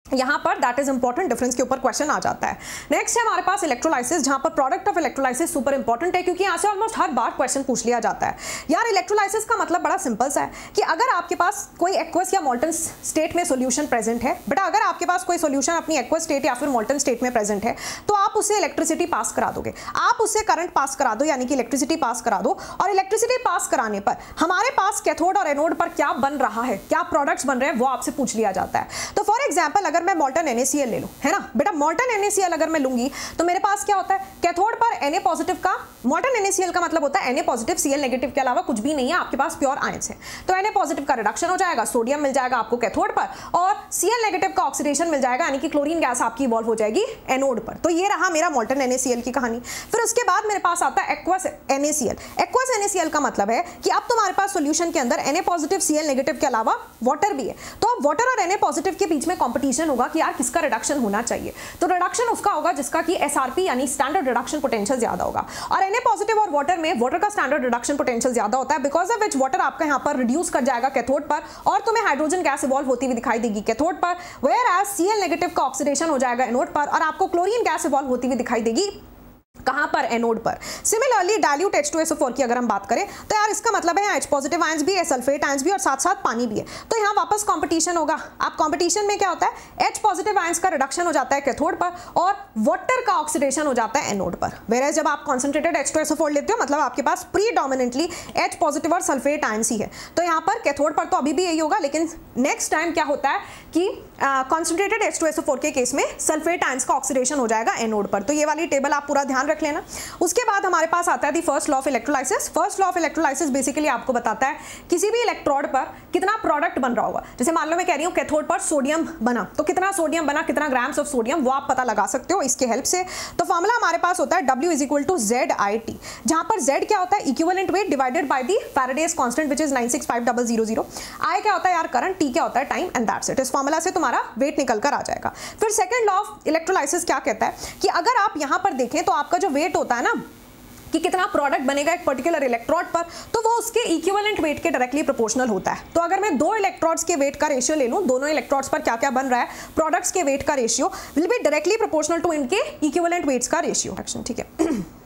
यहां पर, दैट इज इंपॉर्टेंट, डिफरेंस के ऊपर क्वेश्चन आ जाता है। नेक्स्ट है हमारे पास इलेक्ट्रोलाइसिस, जहां पर product of electrolysis super important है क्योंकि यहां से ऑलमोस्ट हर बार क्वेश्चन पूछ लिया जाता है। यार इलेक्ट्रोलाइसिस का मतलब बड़ा सिंपल सा है कि अगर आपके पास कोई एक्वस या मोल्टन स्टेट में सोल्यूशन प्रेजेंट है, बेटा अगर आपके पास कोई सोल्यूशन अपनी एक्वस स्टेट या फिर मोल्टन स्टेट में प्रेजेंट है तो आप उसे इलेक्ट्रिसिटी पास करा दोगे, आप उससे करंट पास करा दो यानी कि इलेक्ट्रिसिटी पास करा दो। और इलेक्ट्रिसिटी पास कराने पर हमारे पास कैथोड और एनोड पर क्या बन रहा है, क्या प्रोडक्ट्स बन रहे हैं वो आपसे पूछ लिया जाता है। तो फॉर एग्जाम्पल अगर मैं मोल्टन NaCl ले लो, है ना बेटा, मोल्टन NaCl अगर मैं लूंगी तो मेरे पास क्या होता है, कैथोड पर Na पॉजिटिव का, मोल्टन NaCl का मतलब होता है Na पॉजिटिव Cl नेगेटिव के अलावा कुछ भी नहीं है, आपके पास प्योर आयंस है। तो Na पॉजिटिव का रिडक्शन हो जाएगा, सोडियम मिल जाएगा आपको कैथोड पर और Cl नेगेटिव का ऑक्सीडेशन मिल जाएगा यानी कि क्लोरीन गैस आपकी इवॉल्व हो जाएगी एनोड पर। तो ये रहा मेरा मोल्टन NaCl की कहानी। फिर उसके बाद मेरे पास आता है एक्वस NaCl। एक्वस NaCl का मतलब है कि अब तुम्हारे पास सॉल्यूशन के अंदर Na पॉजिटिव Cl नेगेटिव के अलावा वाटर भी है, तो अब वाटर और Na पॉजिटिव के बीच में कंपटीशन होगा कि यार किसका रिडक्शन होना चाहिए। तो रिडक्शन उसका होगा जिसका कि SRP यानी स्टैंडर्ड रिडक्शन पोटेंशियल ज्यादा होगा और Na पॉजिटिव और वाटर में वाटर का स्टैंडर्ड रिडक्शन पोटेंशियल ज्यादा होता है, बिकॉज ऑफ व्हिच वाटर आपका यहां पर रिड्यूस कर जाएगा कैथोड पर और तुम्हें हाइड्रोजन गैस इवॉल्व होती हुई दिखाई देगी कैथोड पर, वेयर एज Cl नेगेटिव का ऑक्सीडेशन हो जाएगा एनोड पर और आपको क्लोरीन गैस इवॉल्व होती हुई दिखाई देगी कहां पर, एनोड पर। सिमिलरली डाइल्यूट H2SO4 की अगर हम बात करें तो यार इसका मतलब है H पॉजिटिव आयंस भी है, सल्फेट आयंस भी और साथ साथ पानी भी है। तो यहाँ वापस कंपटीशन होगा। आप कंपटीशन में क्या होता है, H पॉजिटिव आयंस का रिडक्शन हो जाता है कैथोड पर और वाटर का ऑक्सीडेशन हो जाता है एनोड पर। वेयर जब आप कॉन्सेंट्रेटेड H2SO4 लेते हो मतलब आपके पास प्रीडोमिनेंटली H पॉजिटिव और सल्फेट आयंस ही है। तो यहाँ पर कैथोड पर तो अभी भी यही होगा, लेकिन नेक्स्ट टाइम क्या होता है कि कॉन्सेंट्रेटेड H2SO4 के केस में सल्फेट आयंस का ऑक्सीडेशन हो जाएगा एनोड पर। तो ये वाली टेबल आप पूरा ध्यान रख लेना। उसके बाद हमारे पास आता है the first law of electrolysis. First law of electrolysis basically आपको बताता है किसी भी इलेक्ट्रोड पर कितना प्रोडक्ट बन रहा होगा। जैसे मान लो मैं कह रही हूं कैथोड पर सोडियम बना, तो कितना सोडियम बना, कितना ग्राम्स ऑफ सोडियम, वो आप पता लगा सकते हो इसके हेल्प से। तो फॉर्मूला हमारे पास होता है W is equal to ZIT, जहां पर Z क्या होता है, equivalent weight divided by the Faraday's constant which is 965000। I क्या होता है यार करंट, T क्या होता है टाइम, एंड दैट्स इट। इस फॉर्मूला से तुम्हारा वेट निकल कर आ जाएगा। फिर सेकंड लॉ ऑफ इलेक्ट्रोलाइसिस क्या कहता है कि अगर आप यहां पर देखें तो आपका जो वेट होता है ना कि कितना प्रोडक्ट बनेगा एक पर्टिकुलर इलेक्ट्रोड पर, तो वो उसके इक्विवेलेंट वेट के डायरेक्टली प्रोपोर्शनल होता है। तो अगर मैं दो इलेक्ट्रोड्स के वेट का रेशियो ले लूं, दोनों इलेक्ट्रोड्स पर क्या क्या बन रहा है, प्रोडक्ट्स के वेट का ratio will be directly proportional to इनके इक्विवेलेंट वेट्स का रेशियो। ठीक है।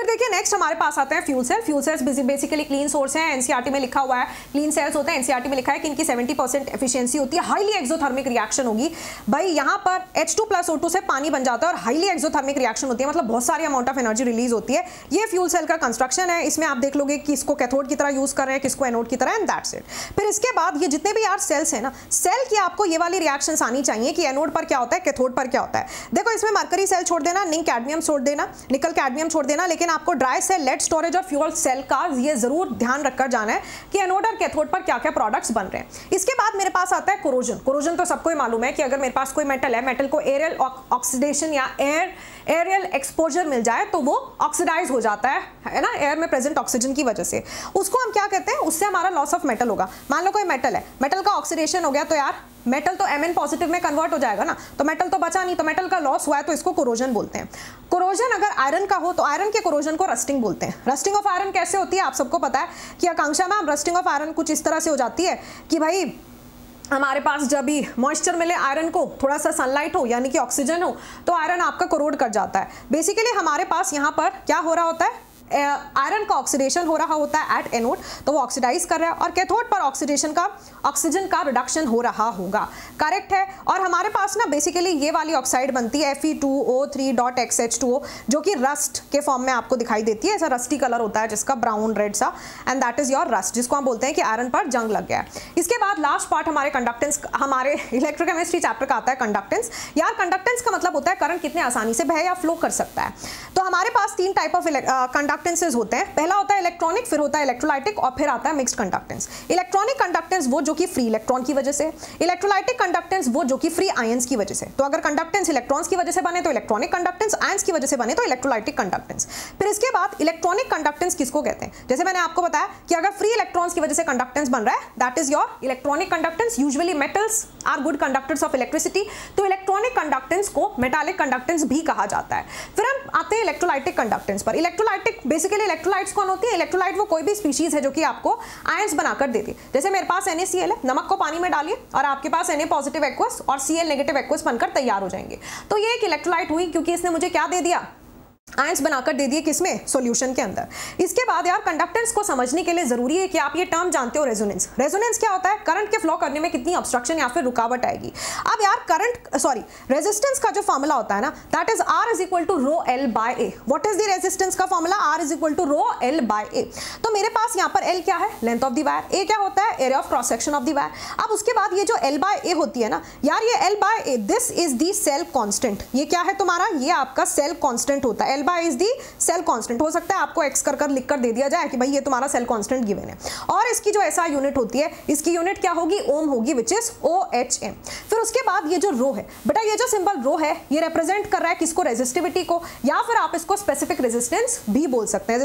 देखिए नेक्स्ट हमारे पास आते हैं fuel cell. Fuel cells basically clean source है, एनसीईआरटी में लिखा हुआ है क्लीन सेल्स होते हैं। एनसीईआरटी में लिखा है कि इनकी 70% एफिशिएंसी होती है, हाईली एक्सोथर्मिक रिएक्शन होगी। भाई यहाँ पर H2+O2 से पानी बन जाता है और हाईली एक्सोथर्मिक रिएक्शन होती है, मतलब बहुत सारी अमाउंट ऑफ एनर्जी रिलीज होती है। ये फ्यूल सेल का कंस्ट्रक्शन है। इसमें आप देख लोगे कि इसको कैथोड की तरह यूज कर रहे हैं, किसको एनोड की तरह, एंड दैट्स इट। फिर इसके बाद ये जितने भी यार सेल्स है ना, सेल की आपको ये वाली रिएक्शंस आनी चाहिए कि एनोड पर क्या होता है, कैथोड पर क्या होता है। देखो इसमें मरकरी सेल छोड़ देना, निक कैडमियम छोड़ देना, निकल कैडमियम छोड़ देना, लेकिन आपको ड्राई सेल, लेड स्टोरेज और फ्यूल सेल का ये जरूर ध्यान रखकर जाना है कि एनोड और कैथोड पर क्या क्या प्रोडक्ट्स बन रहे हैं। इसके बाद मेरे पास आता है कोरोजन। कोरोजन तो सबको ही मालूम है कि अगर मेरे पास कोई मेटल है, मेटल को एरियल ऑक्सीडेशन या एरियल एक्सपोजर मिल जाए तो वो ऑक्सीडाइज हो जाता है ना, एयर में प्रेजेंट ऑक्सीजन की वजह से। उसको हम क्या कहते हैं, उससे हमारा लॉस ऑफ मेटल होगा। मान लो कोई मेटल है, मेटल का ऑक्सीडेशन हो गया तो यार मेटल तो Mn पॉजिटिव में कन्वर्ट हो जाएगा ना, तो मेटल तो बचा नहीं, तो मेटल का लॉस हुआ है, तो इसको कोरोजन बोलते हैं। कोरोजन अगर आयरन का हो तो आयरन के कोरोजन को रस्टिंग बोलते हैं। रस्टिंग ऑफ आयरन कैसे होती है आप सबको पता है कि आकांक्षा मैम, रस्टिंग ऑफ आयरन कुछ इस तरह से हो जाती है कि भाई हमारे पास जब भी मॉइस्चर मिले आयरन को, थोड़ा सा सनलाइट हो यानी कि ऑक्सीजन हो, तो आयरन आपका कोरोड कर जाता है। बेसिकली हमारे पास यहाँ पर क्या हो रहा होता है, आयरन का ऑक्सीडेशन हो रहा होता है एट एनोड, तो वो ऑक्सीडाइज कर रहा है, और कैथोड पर ऑक्सीडेशन का ऑक्सीजन का रिडक्शन हो रहा होगा। करेक्ट है। और हमारे पास ना बेसिकली ये वाली ऑक्साइड बनती है Fe2O3.XH2O, जो कि रस्ट के फॉर्म में आपको दिखाई देती है, ऐसा रस्टी कलर होता है जिसका ब्राउन रेड सा, and that is your rust, जिसको हम बोलते हैं कि आयरन पर जंग लग गया है। इसके बाद लास्ट पार्ट हमारे कंडक्टेंस, हमारे इलेक्ट्रोकेमिस्ट्री चैप्टर का आता है कंडक्टेंस। यार कंडक्टेंस का मतलब होता है करंट कितने आसानी से बह या फ्लो कर सकता है। तो हमारे पास 3 टाइप ऑफ कंडक्टेंसेस होते हैं। पहला होता है इलेक्ट्रॉनिक, फिर होता है इलेक्ट्रोलाइटिक, और फिर आता है मिक्स्ड कंडक्टेंस। इलेक्ट्रॉनिक कंडक्टेंस वो जो कि फ्री इलेक्ट्रॉन की वजह से, इलेक्ट्रोलाइटिक कंडक्टेंस वो जो कि फ्री आयंस की वजह से। तो अगर कंडक्टेंस इलेक्ट्रॉन्स की वजह से बने तो इलेक्ट्रॉनिक कंडक्टेंस, आयंस की वजह से बने तो इलेक्ट्रोलाइटिक कंडक्टेंस। फिर इसके बाद इलेक्ट्रॉनिक कंडक्टेंस किसको कहते हैं? जैसे मैंने आपको बताया कि अगर फ्री इलेक्ट्रॉन्स की वजह से कंडक्टेंस बन रहा है, that is your electronic conductance. Usually metals are good conductors of electricity, तो इलेक्ट्रॉनिक कंडक्टेंस को मेटालिक कंडक्टेंस भी कहा जाता है। फिर हम आते हैं इलेक्ट्रोलाइटिक कंडक्टेंस पर। इलेक्ट्रोलाइटिक बेसिकली इलेक्ट्रोलाइट्स कौन होती है? इलेक्ट्रोलाइट वो कोई भी स्पीशीज है जो कि आपको आयंस बनाकर देती है। जैसे मेरे पास NaCl है, नमक को पानी में डालिए और आपके पास Na पॉजिटिव एक्वस और Cl नेगेटिव एक्वस बनकर तैयार हो जाएंगे। तो ये एक इलेक्ट्रोलाइट हुई, क्योंकि इसने मुझे क्या दे दिया? आयंस बनाकर दे दिए, किसमें? सॉल्यूशन के अंदर। इसके बाद यार कंडक्टेंस को समझने के लिए जरूरी है कि आप ये टर्म जानते हो, रेजोनेंस। रेजोनेंस क्या होता है? करंट के फ्लो करने में कितनी ऑब्स्ट्रक्शन या फिर रुकावट आएगी। अब यार रेजिस्टेंस का जो फॉर्मूला होता है ना, that is R is equal to rho L by A। What is the resistance का formula? R is equal to rho L by A। तो मेरे पास यहाँ पर L क्या है? Length of the wire. A क्या होता है? Area of cross section of the wire. अब उसके बाद ये जो L बाय A होती है ना यार, ये L by A, this is the cell constant. ये क्या है तुम्हारा? ये आपका सेल कांस्टेंट होता है। L by is the cell constant. हो सकता है आपको एक्स कर लिख कर दे दिया जाए कि भाई ये तुम्हारा सेल कांस्टेंट गिवन है। और इसकी जो SI यूनिट होती है, इसकी यूनिट क्या होगी? ओम होगी, विच इज OHM। फिर उसके बाद ये जो रो है बेटा, ये जो सिंबल रो है, ये रिप्रेजेंट कर रहा है किसको? रेजिस्टिविटी को, या फिर आप इसको स्पेसिफिक रेजिस्टेंस भी बोल सकते हैं।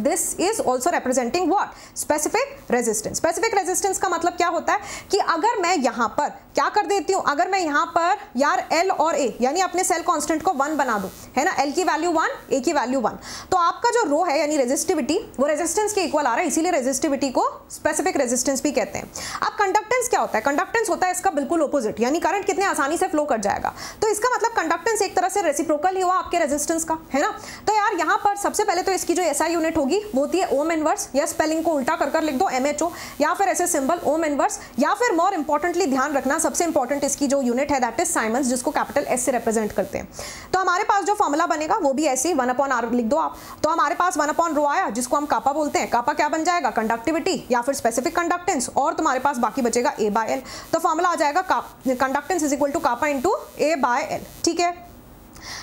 This is also representing what? Specific resistance. Specific resistance का मतलब क्या होता है कि अगर मैं यहां पर क्या कर देती हूं, अगर मैं यहां पर यार L और A यानी अपने सेल कांस्टेंट को 1 बना दूं, है ना, L की वैल्यू 1, A की वैल्यू 1, तो आपका जो रो है यानी रेजिस्टिविटी, वो रेजिस्टेंस के इक्वल आ रहा है, इसीलिए रेजिस्टिविटी को स्पेसिफिक रेजिस्टेंस भी कहते हैं। अब कंडक्टेंस क्या होता है? कंडक्टेंस होता है इसका बिल्कुल ऑपोजिट, यानी करंट कितने आसानी से फ्लो कर जाएगा। तो इसका मतलब कंडक्टेंस एक तरह से रेसिप्रोकल ही हुआ आपके रेजिस्टेंस का, है ना। तो यार यहाँ पर सबसे पहले तो इसकी जो SI यूनिट होगी वो होती है ओम इनवर्स, या स्पेलिंग को उल्टा कर लिख दो MHO, या फिर ऐसे सिंबल ओम इनवर्स, या फिर मोर इंपॉर्टेंटली ध्यान रखना सबसे इंपॉर्टेंट इसकी जो यूनिट है दैट इज साइमंस, जिसको कैपिटल S से रिप्रेजेंट करते हैं। तो हमारे पास जो फॉर्मूला बनेगा वो भी ऐसे ही 1/R लिख दो आप। तो हमारे पास 1/रो आया, जिसको हम कापा बोलते हैं। कापा क्या बन जाएगा? कंडक्टिविटी या फिर स्पेसिफिक कंडक्टेंस, और तुम्हारे पास बाकी बचेगा A बाय L। तो फॉर्मूला आ जाएगा conductance is equal to kappa into A by L। ठीक है।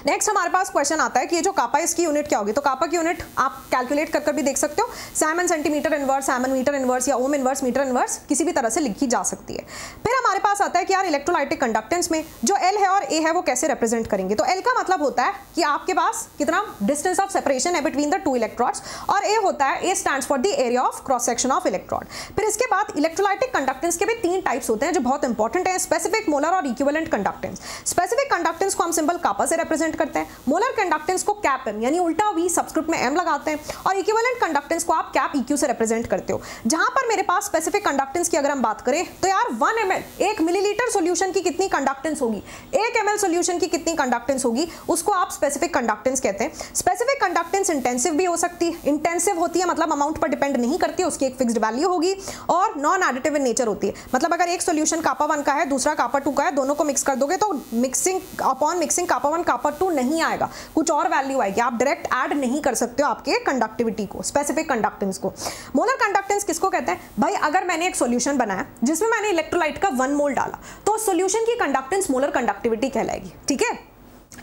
नेक्स्ट हमारे पास क्वेश्चन आता है कि ये जो कापा, इसकी यूनिट क्या होगी? तो कापा की यूनिट आप कैलकुलेट कर भी देख सकते हो। Siemens centimetre inverse, siemens metre inverse, या ओम इनवर्स मीटर इनवर्स, किसी भी तरह से लिखी जा सकती है। फिर हमारे पास आता है कि यार इलेक्ट्रोलाइटिक कंडक्टेंस में जो L है और A है वो कैसे रिप्रेजेंट करेंगे? तो L का मतलब होता है कि आपके पास कितना डिस्टेंस ऑफ सेपरेशन है बिटवीन द 2 इलेक्ट्रोड्स, और A होता है, A stands for the area of cross section of electrode. फिर इसके बाद इलेक्ट्रोलाइटिक कंडक्टेंस के भी 3 टाइप्स होते हैं जो बहुत इंपॉर्टेंट है, स्पेसिफिक, मोलर और इक्विवेलेंट कंडक्टेंस। स्पेसिफिक कंडक्टेंस को हम सिंबल कापा से रिप्रेजेंट करते हैं, मोलर कंडक्टेंस को कैप M यानी उल्टा V सबस्क्रिप्ट में M लगाते हैं, और इक्विवेलेंट कंडक्टेंस को आप कैप EQ से रिप्रेजेंट करते हो। जहां पर मेरे पास स्पेसिफिक कंडक्टेंस की अगर हम बात करें तो यार 1 ml, 1 मिलीलीटर सॉल्यूशन की कितनी कंडक्टेंस होगी, 1 ml सॉल्यूशन की कितनी कंडक्टेंस होगी, उसको आप स्पेसिफिक कंडक्टेंस कहते हैं। स्पेसिफिक कंडक्टेंस इंटेंसिव भी हो सकती है, इंटेंसिव होती है मतलब अमाउंट पर डिपेंड नहीं करती, उसकी एक फिक्स्ड वैल्यू होगी, और नॉन एडिटिव इन नेचर होती है। मतलब अगर एक सॉल्यूशन कापा 1 का है, दूसरा कापा 2 का है, दोनों को मिक्स कर दोगे तो मिक्सिंग अपॉन मिक्सिंग कापा 1 कापा 2 नहीं आएगा, कुछ और वैल्यू आएगी। आप डायरेक्ट ऐड नहीं कर सकते हो आपके कंडक्टिविटी को, स्पेसिफिक कंडक्टेंस को। मोलर कंडक्टेंस किसको कहते हैं? भाई अगर मैंने एक सॉल्यूशन बनाया जिसमें मैंने इलेक्ट्रोलाइट का 1 मोल डाला, तो सॉल्यूशन की कंडक्टेंस मोलर कंडक्टिविटी कहलाएगी। ठीक है,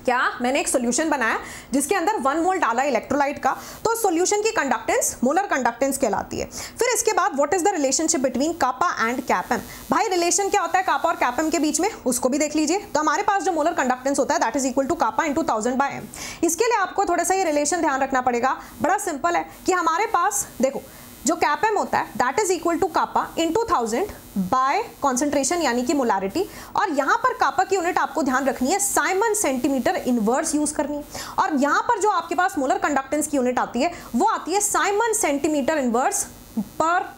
क्या मैंने एक सॉल्यूशन बनाया जिसके अंदर 1 मोल डाला इलेक्ट्रोलाइट का, तो सॉल्यूशन की कंडक्टेंस मोलर कंडक्टेंस कहलाती है। फिर इसके बाद what is the relationship between kappa and cap M? भाई रिलेशन क्या होता है कापा और कैपम के बीच में, उसको भी देख लीजिए। तो हमारे पास जो मोलर कंडक्टेंस होता है that is equal to kappa into 1000 by M। इसके लिए आपको थोड़ा सा ये रिलेशन ध्यान रखना पड़ेगा, बड़ा सिंपल है कि हमारे पास देखो जो कैपम होता है that is equal to kappa into 1000 by concentration यानी कि मोलारिटी, और यहां पर कापा की यूनिट आपको ध्यान रखनी है साइमन सेंटीमीटर इनवर्स यूज करनी है, और यहां पर जो आपके पास मोलर कंडक्टेंस की यूनिट आती है वो आती है साइमन सेंटीमीटर इनवर्स पर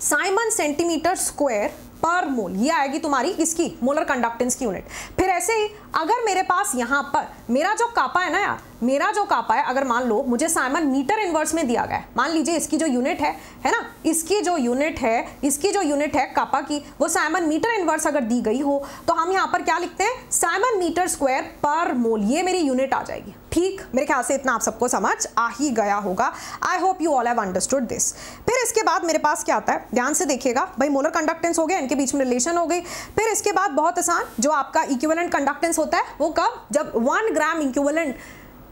साइमन सेंटीमीटर स्क्वायर पर मोल। ये आएगी तुम्हारी इसकी मोलर कंडक्टेंस की यूनिट। फिर ऐसे ही अगर मेरे पास यहाँ पर मेरा जो कापा है ना यार, मेरा जो कापा है, अगर मान लो मुझे साइमन मीटर इनवर्स में दिया गया है, मान लीजिए इसकी जो यूनिट है ना, इसकी जो यूनिट है कापा की, वो साइमन मीटर इनवर्स अगर दी गई हो तो हम यहाँ पर क्या लिखते हैं, साइमन मीटर स्क्वायर पर मोल, ये मेरी यूनिट आ जाएगी। ठीक, मेरे ख्याल से इतना आप सबको समझ आ ही गया होगा। I hope you all have understood this. फिर इसके बाद मेरे पास क्या आता है, ध्यान से देखिएगा भाई, मोलर कंडक्टेंस हो गया, इनके बीच में रिलेशन हो गई। फिर इसके बाद बहुत आसान, जो आपका इक्विवेलेंट कंडक्टेंस होता है वो कब, जब 1 ग्राम इक्विवेलेंट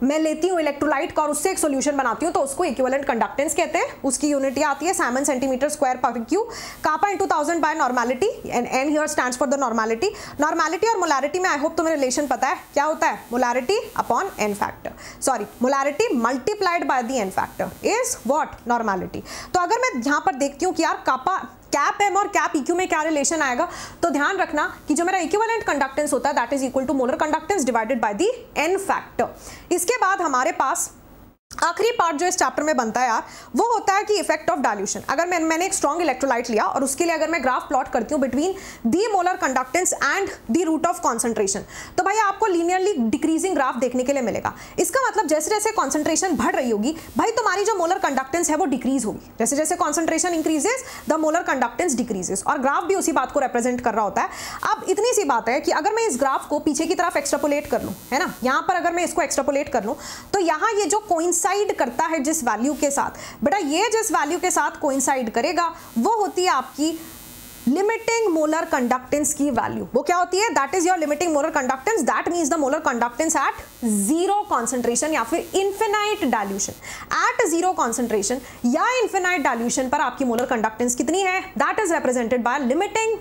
मैं लेती हूँ इलेक्ट्रोलाइट का और उससे एक सॉल्यूशन बनाती हूँ तो उसको इक्विवेलेंट कंडक्टेंस कहते हैं। उसकी यूनिट ये आती है साइमन सेंटीमीटर स्क्वायर पर Q, kappa into 1000 by normality, and N here stands for the normality. Normality और मोलैरिटी में आई होप तुम्हें रिलेशन पता है, क्या होता है, molarity upon N factor, sorry molarity multiplied by the N factor is what, normality. तो अगर मैं यहाँ पर देखती हूँ कि यार कापा कैप एम और कैप इक्यू में क्या रिलेशन आएगा, तो ध्यान रखना कि जो मेरा इक्विवेलेंट कंडक्टेंस होता है that is equal to molar conductance divided by the N factor. इसके बाद हमारे पास आखिरी पार्ट जो इस चैप्टर में बनता है यार, वो होता है कि इफेक्ट ऑफ डाइल्यूशन। अगर मैंने एक स्ट्रॉन्ग इलेक्ट्रोलाइट लिया और उसके लिए अगर मैं ग्राफ प्लॉट करती हूँ between the molar conductance and the root of concentration, तो भाई आपको लीनियरली डिक्रीजिंग ग्राफ देखने के लिए मिलेगा। इसका मतलब जैसे जैसे कॉन्सेंट्रेशन बढ़ रही होगी भाई तुम्हारी जो मोलर कंडक्टेंस है वो डिक्रीज होगी, जैसे जैसे concentration increases the molar conductance decreases, और ग्राफ भी उसी बात को रिप्रेजेंट कर रहा होता है। अब इतनी सी बात है कि अगर मैं इस ग्राफ को पीछे की तरफ एक्सट्रापोलेट कर लूँ, है ना, यहाँ पर अगर मैं इसको एक्सट्रापोलेट कर लूँ तो यहाँ ये जो कोइंसाइड करता है जिस वैल्यू के साथ, बेटा ये जिस वैल्यू के साथ कोइंसाइड करेगा वो होती है आपकी लिमिटिंग मोलर कंडक्टेंस की वैल्यू। वो क्या होती है, that is your limiting molar conductance, that means the molar conductance at zero concentration या फिर infinite dilution. At zero concentration या इनफिनाइट डाइल्यूशन पर आपकी मोलर कंडक्टेंस कितनी है, that is represented by limiting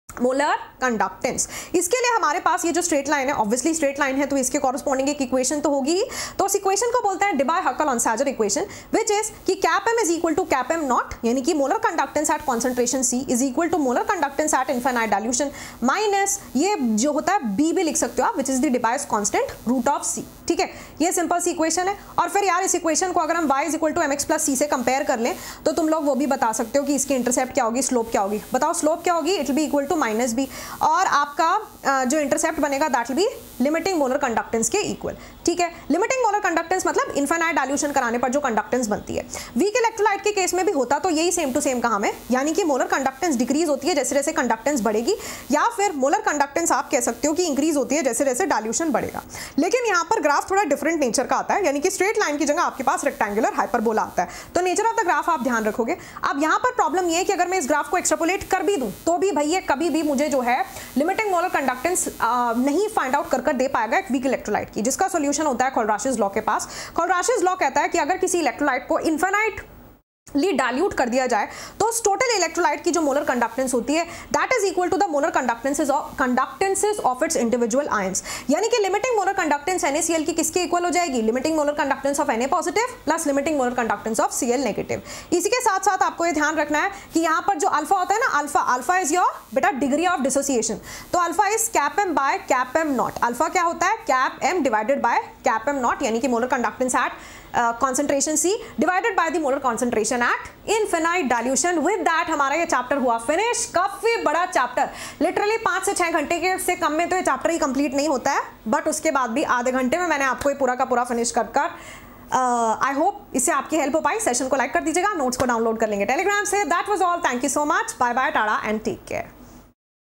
molar conductance. इसके लिए हमारे पास ये जो स्ट्रेट लाइन है, ऑब्वियसली स्ट्रेट लाइन है तो इसके कॉरस्पॉन्डिंग एक इक्वेशन तो होगी ही, तो उस इक्वेशन को बोलते हैं डिबाय-हक्केल-ऑनसाजर इक्वेशन, व्हिच इज कि cap M is equal to cap M nought, यानी कि molar conductance at concentration C is equal to molar conductance at infinite dilution minus ये जो होता है बी भी लिख सकते हो आप, which is the Debye's constant root of C. ठीक है, ये सिंपल सी इक्वेशन है। और फिर यार इस इक्वेशन को अगर हम y is equal to mx plus C से कंपेयर कर लें तो तुम लोग वो भी बता सकते हो कि इसकी इंटरसेप्ट क्या होगी, स्लोप क्या होगी। बताओ स्लोप क्या होगी, it will be equal to minus B, और आपका जो इंटरसेप्ट बनेगा that will be limiting molar conductance के इक्वल। ठीक है, लिमिटिंग मोलर कंडक्टेंस मतलब इनफिनाइट डाइल्यूशन कराने पर जो कंडक्टेंस बनती है। वीक इलेक्ट्रोलाइट के केस में भी होता तो यही सेम टू सेम कहा हमें, यानी कि मोलर कंडक्टेंस डिक्रीज होती है जैसे जैसे कंडक्टेंस बढ़ेगी, या फिर मोलर कंडक्टेंस आप कह सकते हो कि इंक्रीज होती है जैसे जैसे डाइल्यूशन बढ़ेगा। लेकिन यहाँ पर ग्राफ थोड़ा डिफरेंट नेचर का आता है, यानी कि स्ट्रेट लाइन की जगह आपके पास रेक्टेंगुलर हाइपरबोला आता है, तो नेचर ऑफ द ग्राफ आप ध्यान रखोगे। अब यहाँ पर प्रॉब्लम ये है कि अगर मैं इस ग्राफ को एक्सट्रापोलेट कर भी दूं तो भी भैया कभी भी मुझे जो है लिमिटिंग मोलर कंडक्टेंस नहीं फाइंड आउट कर दे पाएगा एक वीक इलेक्ट्रोलाइट की, जिसका सॉल्यूशन होता है कोलराशेस लॉ के पास। कोलराशेस लॉ कहता है कि अगर किसी इलेक्ट्रोलाइट को इनफिनाइट डाइल्यूट कर दिया जाए तो उस टोटल इलेक्ट्रोलाइट की जो मोलर कंडक्टेंस होती है that is equal to the molar conductances of its individual ions, यानी कि लिमिटिंग मोलर कंडक्टेंस NaCl की किसके इक्वल हो जाएगी, limiting molar conductance of Na positive plus limiting molar conductance of Cl negative. इसी के साथ साथ आपको ये ध्यान रखना है कि यहाँ पर जो अल्फा होता है ना, अल्फा इज योर बेटा डिग्री ऑफ डिसोसिएशन, तो alpha is cap M by cap M nought. Alpha क्या होता है, cap M divided by cap M nought, यानी कि molar conductance at concentration C divided by the molar concentration at infinite dilution। with that हमारा ये chapter हुआ finish. काफी बड़ा चैप्टर, लिटरली 5 से 6 घंटे के से कम में तो ये चैप्टर ही कंप्लीट नहीं होता है, बट उसके बाद भी आधे घंटे में मैंने आपको ये पूरा का पूरा फिनिश कर आई होप इससे आपकी हेल्प हो पाई। सेशन को लाइक कर दीजिएगा, नोट्स को डाउनलोड कर लेंगे टेलीग्राम से। That was all, thank you so much, bye bye, tata and take care.